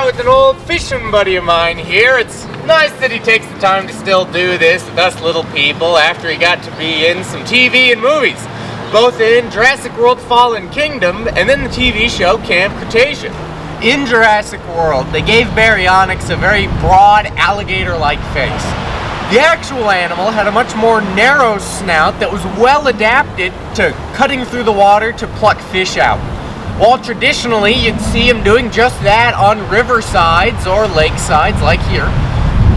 out with an old fishing buddy of mine here. It's nice that he takes the time to still do this with us little people after he got to be in some TV and movies, both in Jurassic World Fallen Kingdom and then the TV show Camp Cretaceous. In Jurassic World, they gave Baryonyx a very broad alligator-like face. The actual animal had a much more narrow snout that was well adapted to cutting through the water to pluck fish out. While traditionally you'd see him doing just that on riversides or lakesides like here,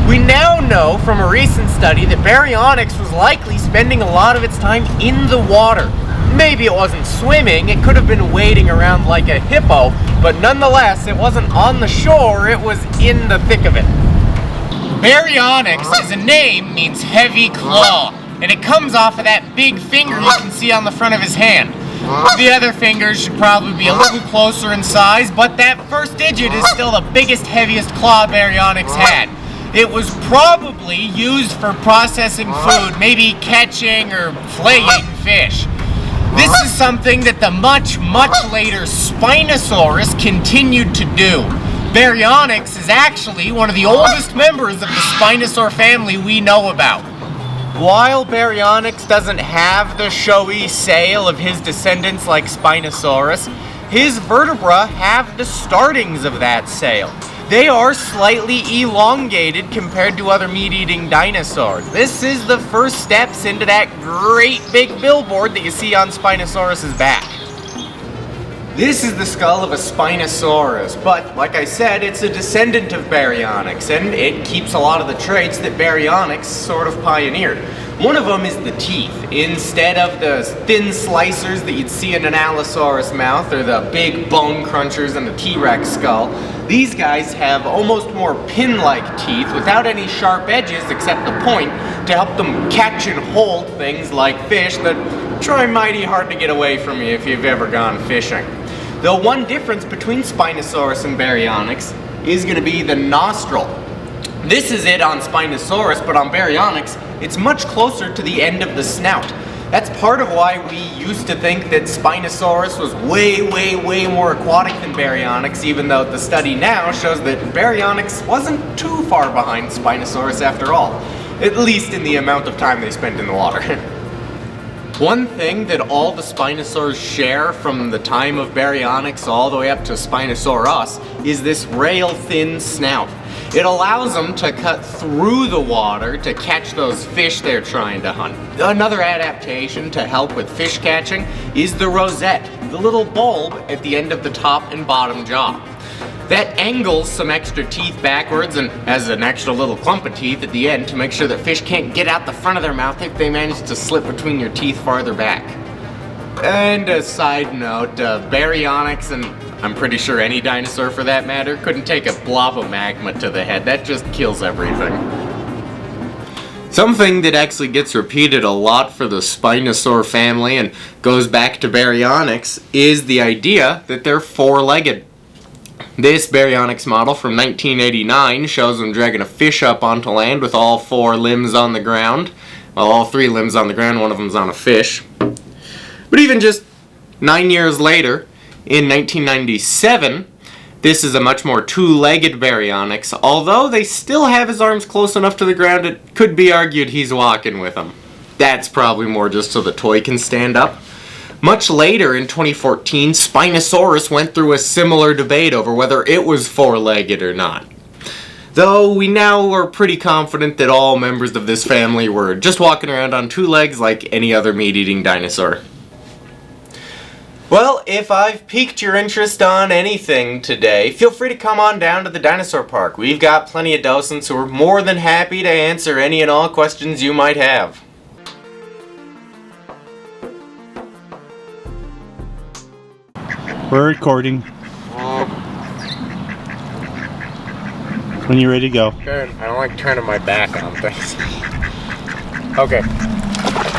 we now know from a recent study that Baryonyx was likely spending a lot of its time in the water. Maybe it wasn't swimming, it could have been wading around like a hippo, but nonetheless it wasn't on the shore, it was in the thick of it. Baryonyx as a name means heavy claw, and it comes off of that big finger you can see on the front of his hand. The other fingers should probably be a little closer in size, but that first digit is still the biggest, heaviest claw Baryonyx had. It was probably used for processing food, maybe catching or filleting fish. This is something that the much later Spinosaurus continued to do. Baryonyx is actually one of the oldest members of the Spinosaur family we know about. While Baryonyx doesn't have the showy sail of his descendants like Spinosaurus, his vertebrae have the startings of that sail. They are slightly elongated compared to other meat-eating dinosaurs. This is the first steps into that great big billboard that you see on Spinosaurus's back. This is the skull of a Spinosaurus, but like I said, it's a descendant of Baryonyx, and it keeps a lot of the traits that Baryonyx sort of pioneered. One of them is the teeth. Instead of the thin slicers that you'd see in an Allosaurus mouth, or the big bone crunchers in a T-Rex skull, these guys have almost more pin-like teeth without any sharp edges except the point to help them catch and hold things like fish that try mighty hard to get away from you if you've ever gone fishing. The one difference between Spinosaurus and Baryonyx is going to be the nostril. This is it on Spinosaurus, but on Baryonyx, it's much closer to the end of the snout. That's part of why we used to think that Spinosaurus was way more aquatic than Baryonyx, even though the study now shows that Baryonyx wasn't too far behind Spinosaurus after all, at least in the amount of time they spent in the water. One thing that all the Spinosaurs share from the time of Baryonyx all the way up to Spinosaurus is this rail-thin snout. It allows them to cut through the water to catch those fish they're trying to hunt. Another adaptation to help with fish catching is the rosette, the little bulb at the end of the top and bottom jaw. That angles some extra teeth backwards and has an extra little clump of teeth at the end to make sure that fish can't get out the front of their mouth if they manage to slip between your teeth farther back. And a side note, Baryonyx, and I'm pretty sure any dinosaur for that matter, couldn't take a blob of magma to the head. That just kills everything. Something that actually gets repeated a lot for the Spinosaur family and goes back to Baryonyx is the idea that they're four-legged. This Baryonyx model from 1989 shows them dragging a fish up onto land with all four limbs on the ground. Well, all three limbs on the ground, one of them's on a fish. But even just 9 years later, in 1997, this is a much more two-legged Baryonyx. Although they still have his arms close enough to the ground, it could be argued he's walking with them. That's probably more just so the toy can stand up. Much later, in 2014, Spinosaurus went through a similar debate over whether it was four-legged or not. Though we now are pretty confident that all members of this family were just walking around on two legs like any other meat-eating dinosaur. Well, if I've piqued your interest on anything today, feel free to come on down to the dinosaur park. We've got plenty of docents who are more than happy to answer any and all questions you might have. We're recording. When you're ready to go. I don't like turning my back on things. Okay.